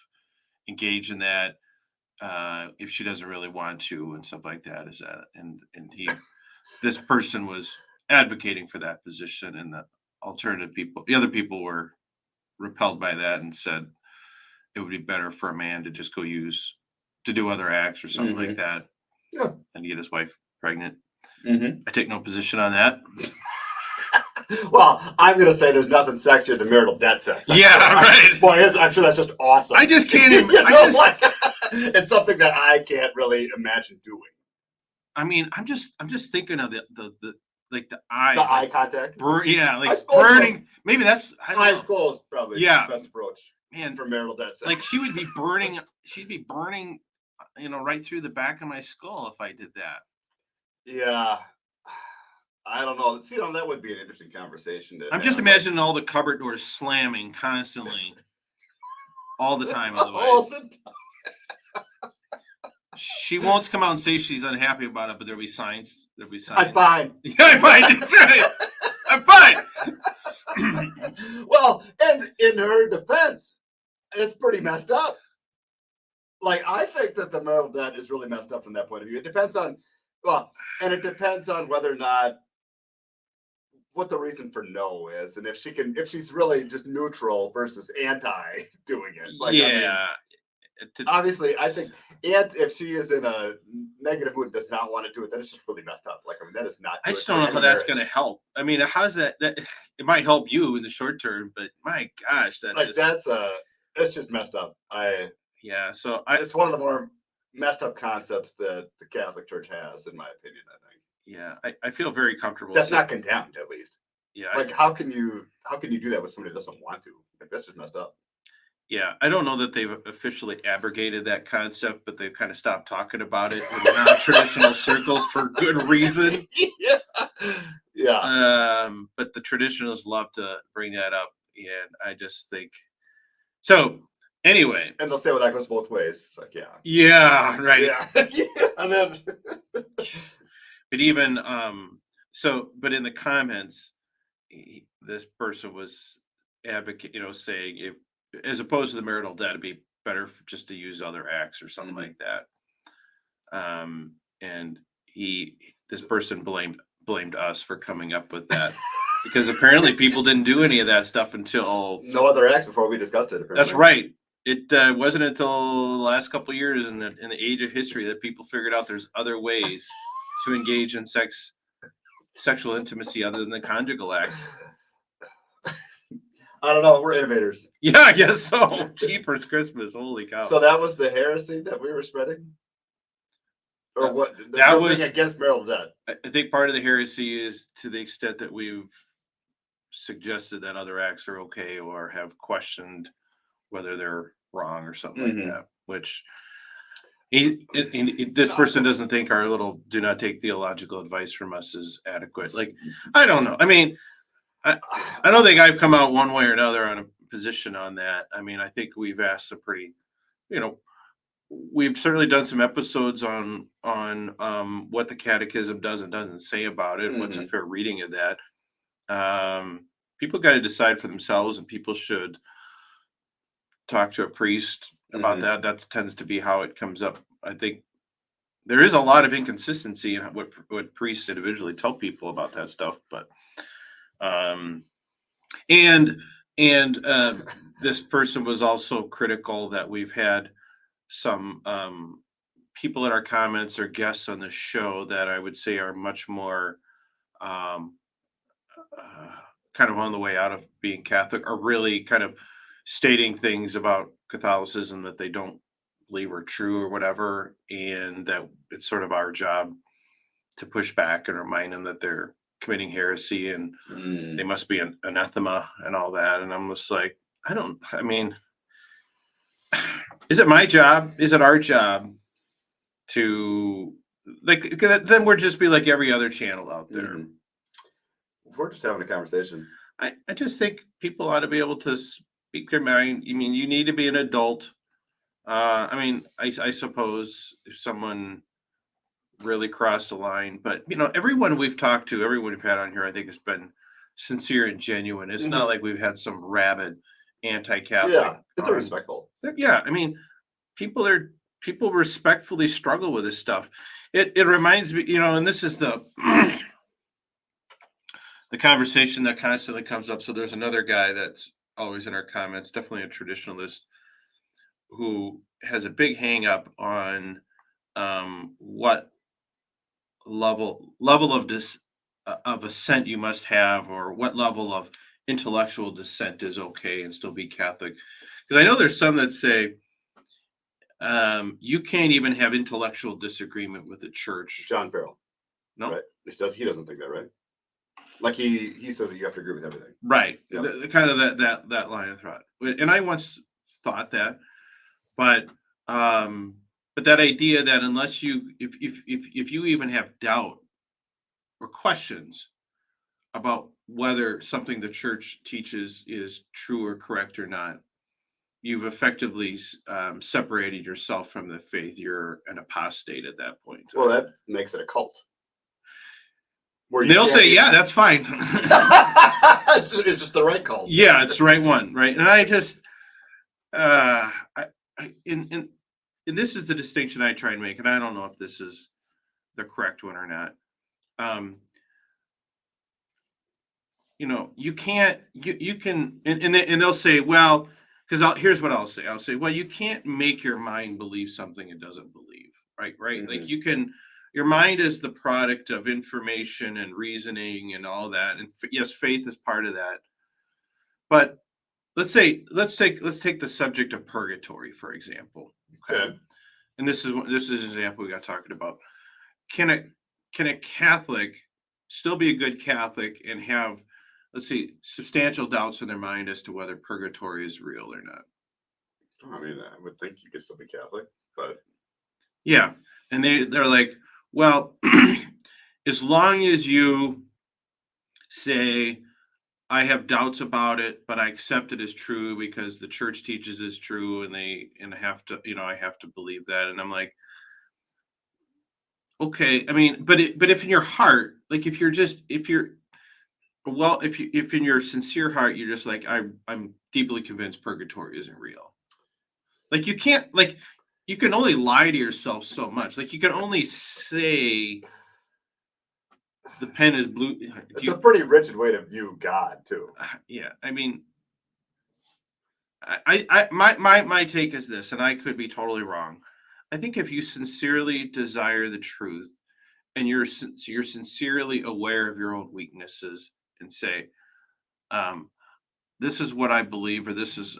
engage in that if she doesn't really want to, and stuff like that? Is that and this person was advocating for that position, and the other people were repelled by that and said it would be better for a man to just go to do other acts or something like that, and get his wife pregnant. I take no position on that. Well, I'm going to say there's nothing sexier than marital debt sex. Right. Boy, I'm sure that's just awesome. I just can't even. It's something that I can't really imagine doing. I mean, I'm just thinking of the eyes. The eye contact. Burning. Maybe that's eyes closed. Probably. The best approach. Man, for marital debt sex. Like, she would be burning. She'd be burning. Right through the back of my skull if I did that. Yeah. I don't know. See, that would be an interesting conversation. I'm just imagining all the cupboard doors slamming constantly, all the time. Otherwise, all the time. She won't come out and say she's unhappy about it, but there'll be signs. I'm fine. Yeah, I'm fine. That's right. I'm fine. Well, and in her defense, it's pretty messed up. Like, I think that the marital debt is really messed up from that point of view. It depends on, and it depends on whether or not what the reason for no is, and if she's really just neutral versus anti doing it. Like, yeah. Obviously, I think, and if she is in a negative mood, does not want to do it, then it's just really messed up. Like, I mean, that is not. I just don't know how that's going to help. I mean, how's that? It might help you in the short term, but my gosh, it's just messed up. So it's one of the more messed up concepts that the Catholic Church has, in my opinion. I think. Yeah, I feel very comfortable. That's not condemned, at least. Yeah. Like, how can you do that with somebody that doesn't want to? Like, that's just messed up. Yeah, I don't know that they've officially abrogated that concept, but they've kind of stopped talking about it in non-traditional circles for good reason. Yeah. But the traditionalists love to bring that up, and I just think so. Anyway, and they'll say, "Well, that goes both ways." It's like, yeah. Yeah, right. Yeah. And then, but even but in the comments, this person was saying if, as opposed to the marital debt, it'd be better just to use other acts or something like that. And this person blamed us for coming up with that because apparently people didn't do any of that stuff until no other acts before we discussed it. Apparently. That's right. It wasn't until the last couple of years in the age of history that people figured out there's other ways to engage in sexual intimacy other than the conjugal act. I don't know. We're innovators. Yeah, I guess so. Jeepers Christmas. Holy cow. So that was the heresy that we were spreading? Or what? That was against marital debt. I think part of the heresy is to the extent that we've suggested that other acts are okay or have questioned whether they're wrong or something like that, which this person doesn't think our little do not take theological advice from us is adequate. Like, I don't know. I mean, I don't think I've come out one way or another on a position on that. I mean, I think we've asked some pretty, we've certainly done some episodes on what the Catechism does and doesn't say about it. What's a fair reading of that? People got to decide for themselves, and people should talk to a priest about that. That tends to be how it comes up. I think there is a lot of inconsistency in what priests individually tell people about that stuff, but this person was also critical that we've had some people in our comments or guests on the show that I would say are much more kind of on the way out of being Catholic are really kind of stating things about Catholicism that they don't believe are true or whatever, and that it's sort of our job to push back and remind them that they're committing heresy and they must be an anathema and all that. And I'm just like, I mean, is it my job? Is it our job to like, then we'll just be like every other channel out there. We're just having a conversation. I just think people ought to be able to speak their mind. I mean, you need to be an adult. I mean, I suppose if someone really crossed the line, but everyone we've talked to, everyone we've had on here, I think has been sincere and genuine. It's not like we've had some rabid anti-Catholic. Yeah, they're respectful. Yeah, I mean, people respectfully struggle with this stuff. It reminds me, and this is the the conversation that constantly comes up. So there's another guy that's always in our comments, definitely a traditionalist, who has a big hang up on what level of assent you must have, or what level of intellectual dissent is okay and still be Catholic. Because I know there's some that say you can't even have intellectual disagreement with the church. John Farrell. No, right? He doesn't think that, right? Like he says that you have to agree with everything. Right. Yeah. Kind of that line of thought. And I once thought that, but that idea that unless if you even have doubt or questions about whether something the church teaches is true or correct or not, you've effectively separated yourself from the faith. You're an apostate at that point. Well, that makes it a cult. They'll say, yeah, that's fine. It's just the right cult. Yeah, it's the right one, right? And I just, and this is the distinction I try and make, and I don't know if this is the correct one or not. You can't, you can, and they'll say, well, because here's what I'll say. I'll say, well, you can't make your mind believe something it doesn't believe, right? Right? Like you can. Your mind is the product of information and reasoning and all that, and yes, faith is part of that. But let's take the subject of purgatory, for example. Okay. And this is an example we got talking about. Can a Catholic still be a good Catholic and have, let's see, substantial doubts in their mind as to whether purgatory is real or not? I mean, I would think you could still be Catholic, but yeah, and they're like, well, as long as you say, I have doubts about it, but I accept it as true because the church teaches it's true, and I have to, I have to believe that. And I'm like, okay, I mean, but if in your heart, like if in your sincere heart, you're just like, I'm deeply convinced purgatory isn't real. Like you can't, like you can only lie to yourself so much. Like you can only say the pen is blue. It's a pretty rigid way to view God too. Yeah, I mean, my take is this, and I could be totally wrong. I think if you sincerely desire the truth, and you're sincerely aware of your own weaknesses, and say, this is what I believe, or this is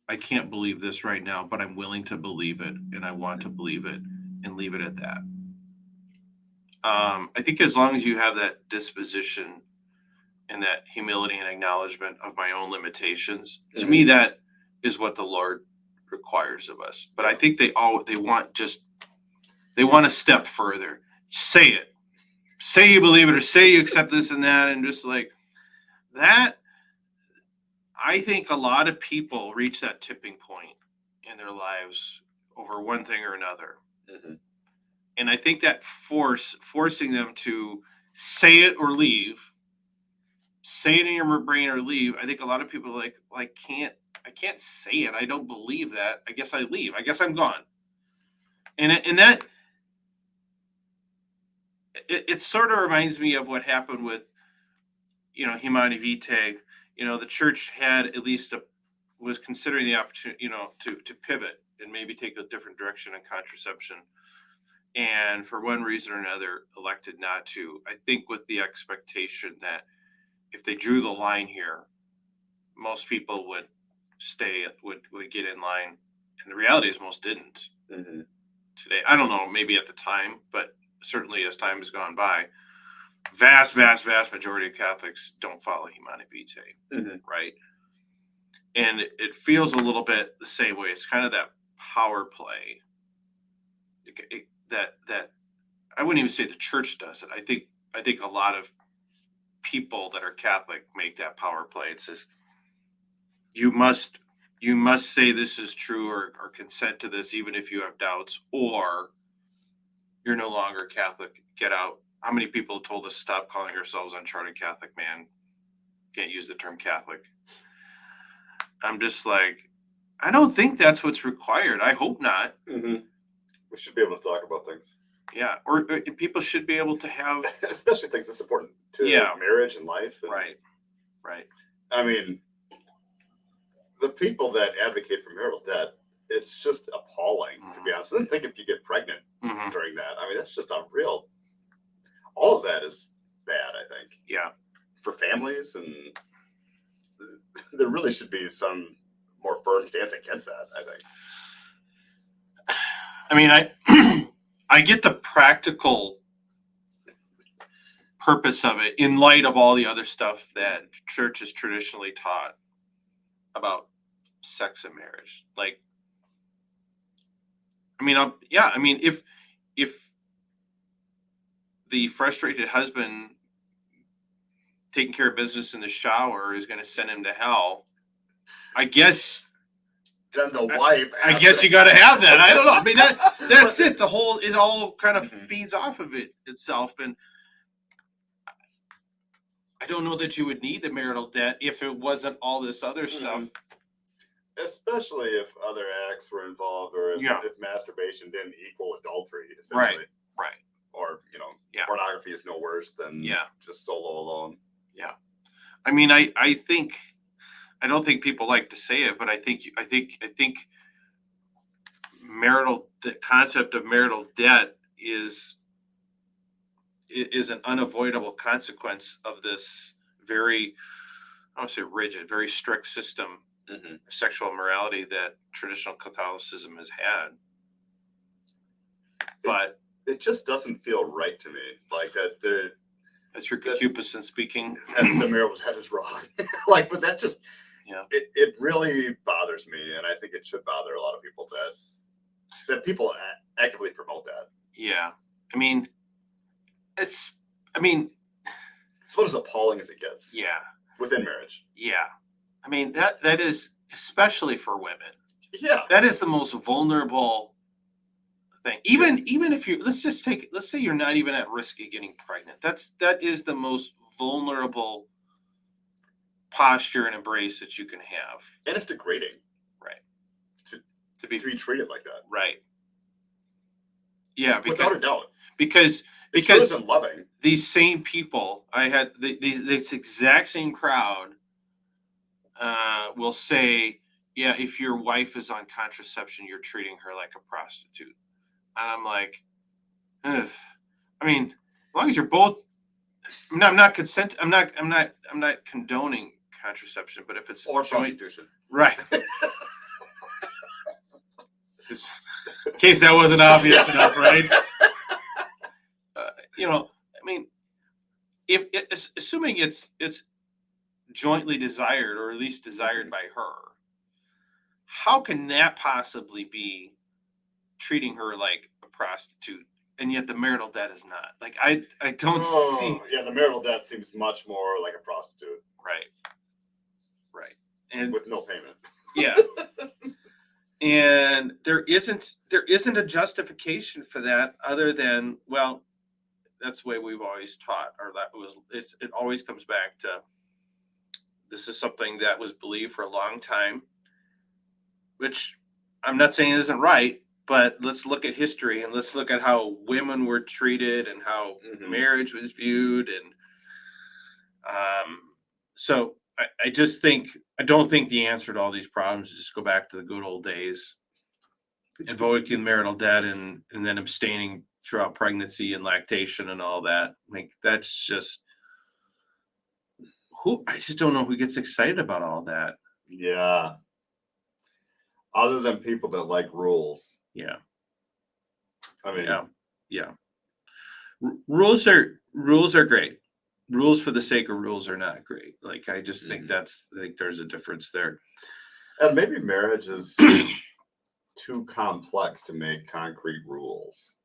I can't believe this right now, but I'm willing to believe it, and I want to believe it, and leave it at that. I think as long as you have that disposition and that humility and acknowledgement of my own limitations, to me, that is what the Lord requires of us. But I think they want a step further. Say it. Say you believe it, or say you accept this and that, and just like that. I think a lot of people reach that tipping point in their lives over one thing or another. And I think that forcing them to say it or leave, say it in your brain or leave. I think a lot of people are like, well, I can't say it. I don't believe that. I guess I leave. I guess I'm gone. And that it sort of reminds me of what happened with, Humanae Vitae. The church had at least was considering the opportunity, to pivot and maybe take a different direction in contraception. And for one reason or another, elected not to. I think with the expectation that if they drew the line here, most people would would get in line, and the reality is most didn't. Mm-hmm. Today, I don't know, maybe at the time, but certainly as time has gone by, vast majority of Catholics don't follow Humanae Vitae, right? And it feels a little bit the same way. It's kind of that power play that I wouldn't even say the church does it. I think a lot of people that are Catholic make that power play. It says you must say this is true or consent to this even if you have doubts, or you're no longer Catholic. Get out. How many people told us stop calling ourselves uncharted Catholic, man? Can't use the term Catholic. I'm just like, I don't think that's what's required. I hope not. We should be able to talk about things. Yeah, or people should be able to have, especially things that's important to marriage and life. And, right. I mean, the people that advocate for marital debt, it's just appalling, to be honest. I didn't think if you get pregnant during that. I mean, that's just unreal. All of that is bad, I think. Yeah. For families, and there really should be some more firm stance against that, I think. I mean, I get the practical purpose of it in light of all the other stuff that church has traditionally taught about sex and marriage. Like, I mean, if the frustrated husband taking care of business in the shower is going to send him to hell, I guess. Then the wife. I guess you got to have that. I don't know. I mean, that's it. It all kind of feeds off of itself. And I don't know that you would need the marital debt if it wasn't all this other stuff. Especially if other acts were involved, or if masturbation didn't equal adultery, essentially. Right. Or, pornography is no worse than just solo alone. Yeah. I mean, I don't think people like to say it, but I think the concept of marital debt is an unavoidable consequence of this very, I don't say rigid, very strict system of sexual morality that traditional Catholicism has had. But it just doesn't feel right to me. Like that. That's your concupiscence speaking. The marital debt is wrong. But that just. Yeah. It really bothers me, and I think it should bother a lot of people that people actively promote that. Yeah, I mean, it's about as appalling as it gets. Yeah, within marriage. Yeah, I mean that is especially for women. Yeah, that is the most vulnerable thing. Even if you let's say you're not even at risk of getting pregnant. That is the most vulnerable posture and embrace that you can have, and it's degrading, right? To be treated like that, right? Yeah, without a doubt, because isn't loving. These same people, I had this exact same crowd will say, yeah, if your wife is on contraception, you're treating her like a prostitute, and I'm like, ugh. I mean, as long as you're both. I'm not condoning contraception, but if it's or prostitution, right? Just in case that wasn't obvious enough, right? I mean, if assuming it's jointly desired, or at least desired by her, how can that possibly be treating her like a prostitute? And yet the marital debt is not. Like, I don't see. Yeah, the marital debt seems much more like a prostitute. Right. And with no payment. Yeah. And there isn't a justification for that other than, well, that's the way we've always taught, or it always comes back to, this is something that was believed for a long time, which I'm not saying isn't right. But let's look at history, and let's look at how women were treated and how marriage was viewed. And so I don't think the answer to all these problems is just go back to the good old days, invoking marital debt and then abstaining throughout pregnancy and lactation and all that. Like, that's just I just don't know who gets excited about all that. Yeah. Other than people that like rules. Yeah. I mean, Yeah. Rules are great. Rules for the sake of rules are not great. Like, I just think I think there's a difference there. and maybe marriage is too complex to make concrete rules.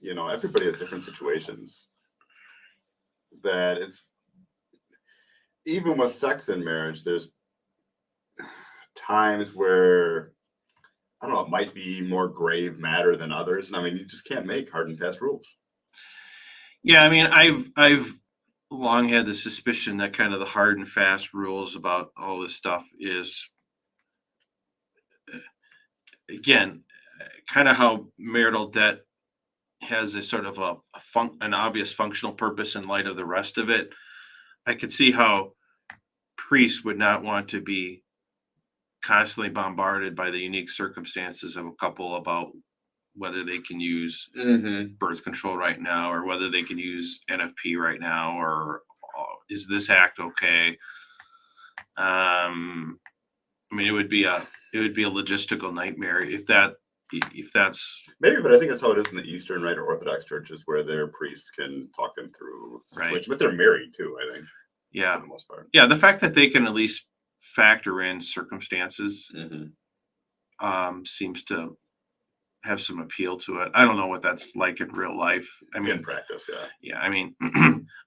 Everybody has different situations. That it's even with sex in marriage, there's times where I don't know, it might be more grave matter than others. And I mean, you just can't make hard and fast rules. Yeah, I mean, I've long had the suspicion that kind of the hard and fast rules about all this stuff is, again, kind of how marital debt has a sort of an obvious functional purpose in light of the rest of it. I could see how priests would not want to be constantly bombarded by the unique circumstances of a couple about whether they can use birth control right now, or whether they can use NFP right now, or is this act okay? I mean, it would be a logistical nightmare if that's Maybe, but I think that's how it is in the Eastern Rite or Orthodox churches, where their priests can talk them through situations. But they're married too, I think. Yeah, for the most part. Yeah, the fact that they can at least factor in circumstances seems to have some appeal to it. I don't know what that's like in real life. I mean, in practice, yeah. I mean,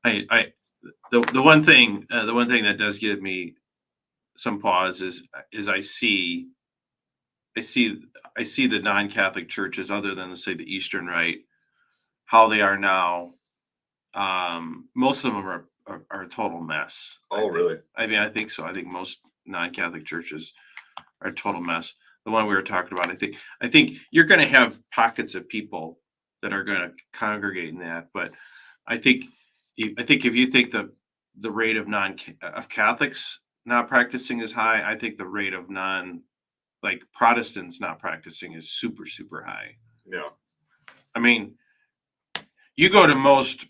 the one thing that does give me some pause is I see the non-Catholic churches, other than, say, the Eastern Rite, how they are now. Most of them are a total mess. Oh, really? I mean, I think so. I think most non-Catholic churches are a total mess. The one we were talking about, I think you're going to have pockets of people that are going to congregate in that, but I think if you think the rate of Catholics not practicing is high, I think the rate of Protestants not practicing is super, super high. Yeah. I mean, you go to most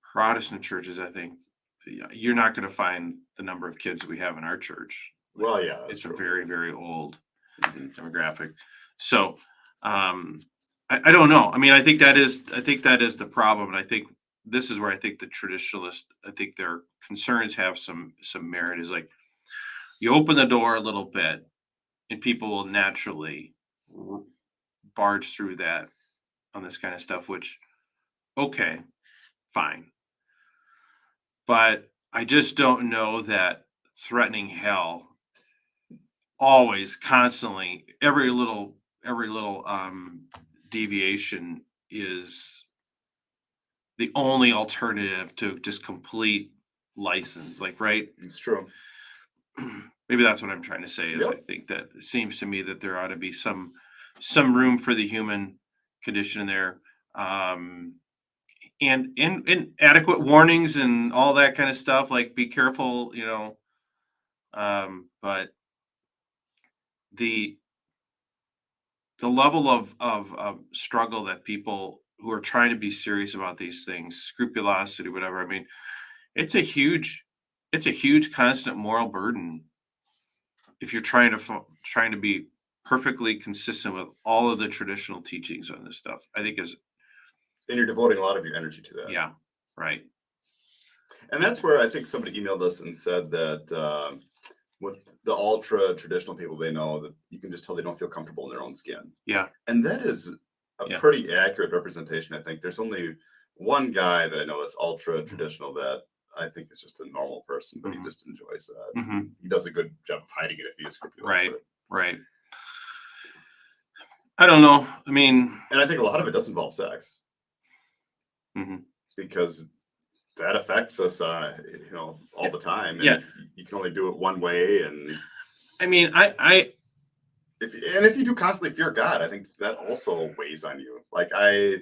Protestant churches, I think you're not going to find the number of kids we have in our church. Well, yeah, it's true. a very, very old demographic. So I don't know. I mean, I think that is the problem, and I think this is where I think the traditionalists, I think their concerns have some merit. Is like, you open the door a little bit, and people will naturally barge through that on this kind of stuff. Which, okay, fine, but I just don't know that threatening hell always, constantly, every little deviation is the only alternative to just complete license. Like, right? It's true. Maybe that's what I'm trying to say. Is Yep. I think that it seems to me that there ought to be some room for the human condition in there, and adequate warnings and all that kind of stuff. Like, be careful, but the level of struggle that people who are trying to be serious about these things, scrupulosity, whatever. I mean, it's a huge constant moral burden if you're trying to be perfectly consistent with all of the traditional teachings on this stuff. I think is, and you're devoting a lot of your energy to that. Yeah, right. And that's where I think somebody emailed us and said that with the ultra traditional people, they know that you can just tell they don't feel comfortable in their own skin. Yeah. And that is a pretty accurate representation. I think there's only one guy that I know that's ultra traditional that I think is just a normal person, but he just enjoys that. He does a good job of hiding it if he is scrupulous. Right. I don't know. I mean, and I think a lot of it does involve sex. Because that affects us, all the time. And you can only do it one way. And I mean, if you do constantly fear God, I think that also weighs on you. Like, I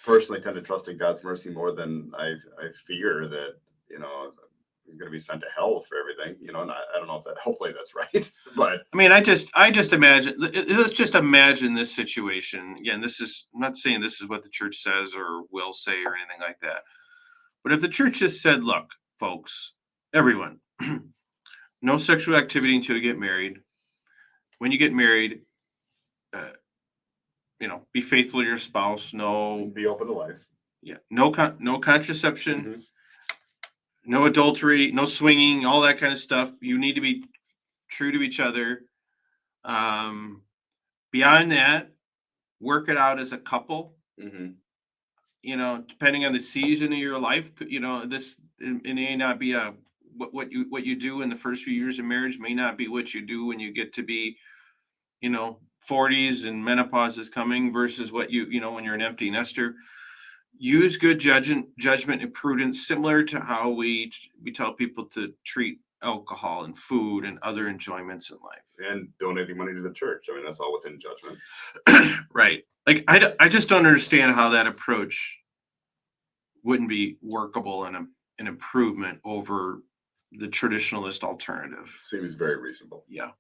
personally tend to trust in God's mercy more than I fear that, I'm going to be sent to hell for everything, and I don't know if that, hopefully that's right. But I mean, I just imagine, let's just imagine this situation. Again, I'm not saying this is what the church says or will say or anything like that. But if the church just said, look, folks, everyone, no sexual activity until you get married. When you get married, uh, be faithful to your spouse. No, Be open to life. no contraception, Mhm. no adultery, no swinging, all that kind of stuff. You need to be true to each other. Um, Beyond that, work it out as a couple. Mhm. Depending on the season of your life, it may not be what you do in the first few years of marriage may not be what you do when you get to be 40s and menopause is coming versus what when you're an empty nester. Use good judgment and prudence, similar to how we tell people to treat alcohol and food and other enjoyments in life. And donating money to the church. I mean, that's all within judgment. Right. Like I just don't understand how that approach wouldn't be workable and an improvement over the traditionalist alternative. Seems very reasonable. Yeah.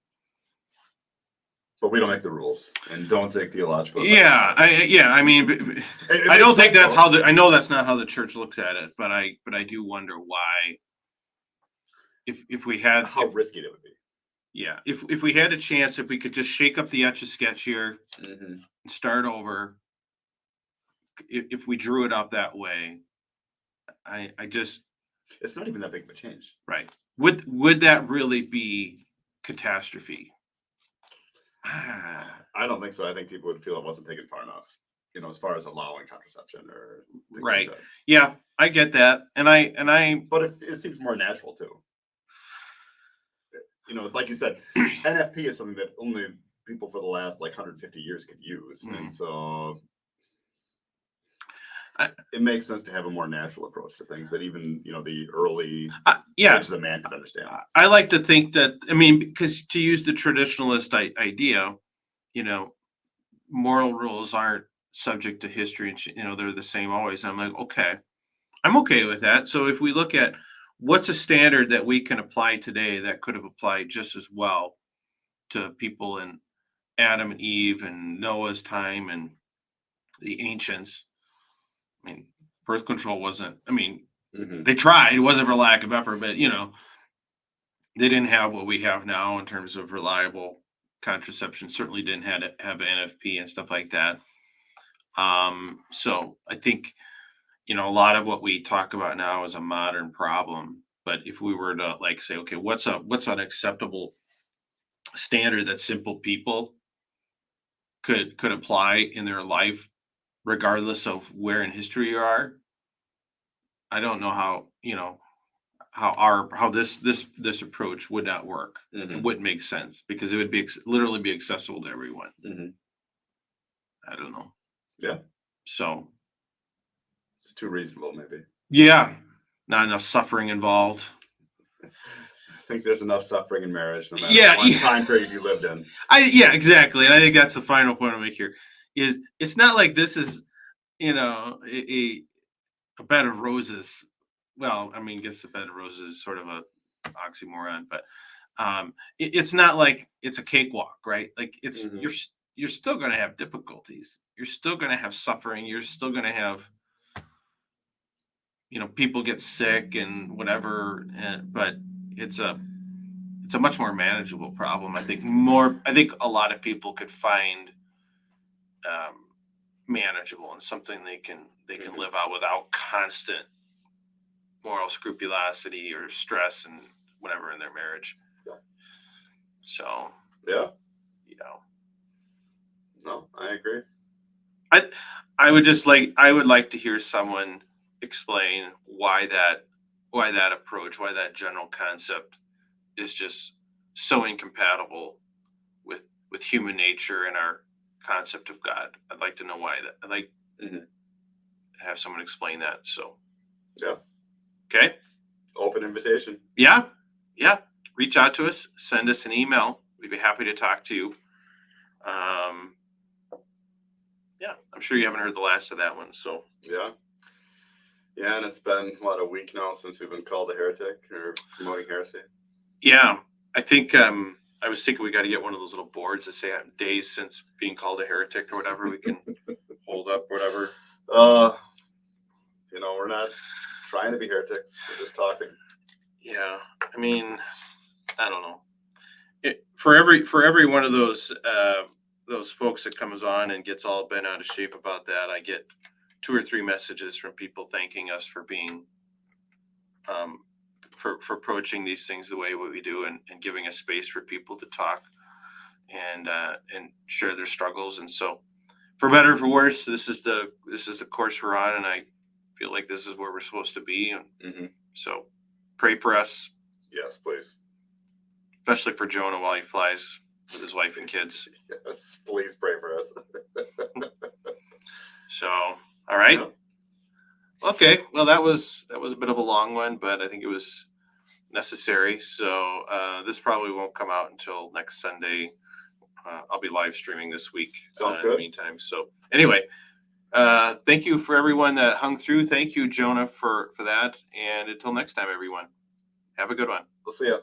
But we don't make the rules and don't take theological advice. Yeah. I mean, I don't think that's how I know that's not how the church looks at it, but I do wonder why. If we had how risky it would be. Yeah. If we had a chance, if we could just shake up the Etch-a-Sketch here and start over, if we drew it up that way, I just it's not even that big of a change. Right. Would that really be catastrophe? I don't think so. I think people would feel it wasn't taken far enough, as far as allowing contraception or things Right. like that. Yeah, I get that. But it seems more natural too. Like you said, NFP is something that only people for the last 150 years could use. And so it makes sense to have a more natural approach to things that even, the early stages of man could understand. I like to think that, because to use the traditionalist idea, moral rules aren't subject to history and, they're the same always. I'm like, okay, I'm okay with that. So if we look at what's a standard that we can apply today that could have applied just as well to people in Adam and Eve and Noah's time and the ancients. Birth control wasn't, they tried, it wasn't for lack of effort, but they didn't have what we have now in terms of reliable contraception, certainly didn't have NFP and stuff like that. So I think, a lot of what we talk about now is a modern problem, but if we were to say, okay, what's an acceptable standard that simple people could apply in their life, regardless of where in history you are, I don't know how this approach would not work. It wouldn't make sense because it would be literally be accessible to everyone. I don't know. Yeah. So it's too reasonable, maybe. Yeah, not enough suffering involved. I think there's enough suffering in marriage, no matter what time period you lived in. Exactly, and I think that's the final point I'll make here. Is it's not like this is, a bed of roses. Well, I guess a bed of roses is sort of a oxymoron, but it's not like it's a cakewalk, right? Like it's you're still going to have difficulties. You're still going to have suffering. You're still going to have, people get sick and whatever. But it's a much more manageable problem. I think a lot of people could find manageable and something they can live out without constant moral scrupulosity or stress and whatever in their marriage. So yeah, no, I agree. I would like to hear someone explain why that approach, why that general concept is just so incompatible with human nature and our concept of God. I'd like to know why that. I'd like to have someone explain that. So yeah. Okay. Open invitation. Yeah. Reach out to us. Send us an email. We'd be happy to talk to you. I'm sure you haven't heard the last of that one. So yeah, and it's been a week now since we've been called a heretic or promoting heresy. Yeah, I think I was thinking we got to get one of those little boards that say days since being called a heretic or whatever. We can hold up whatever. We're not trying to be heretics. We're just talking. yeah, I mean, I don't know. For every one of those folks that comes on and gets all bent out of shape about that, I get 2 or 3 messages from people thanking us for being for approaching these things the way we do, and giving a space for people to talk and share their struggles. And so, for better or for worse, this is the course we're on, and I feel like this is where we're supposed to be. And so, pray for us. Yes, please. Especially for Jonah while he flies with his wife and kids. Yes, please pray for us. So, all right. Yeah. Okay. Well, that was a bit of a long one, but I think it was necessary. So this probably won't come out until next Sunday. I'll be live streaming this week. Sounds In good. the meantime. So anyway, thank you for everyone that hung through. Thank you, Jonah, for that. And until next time, everyone, have a good one. We'll see you.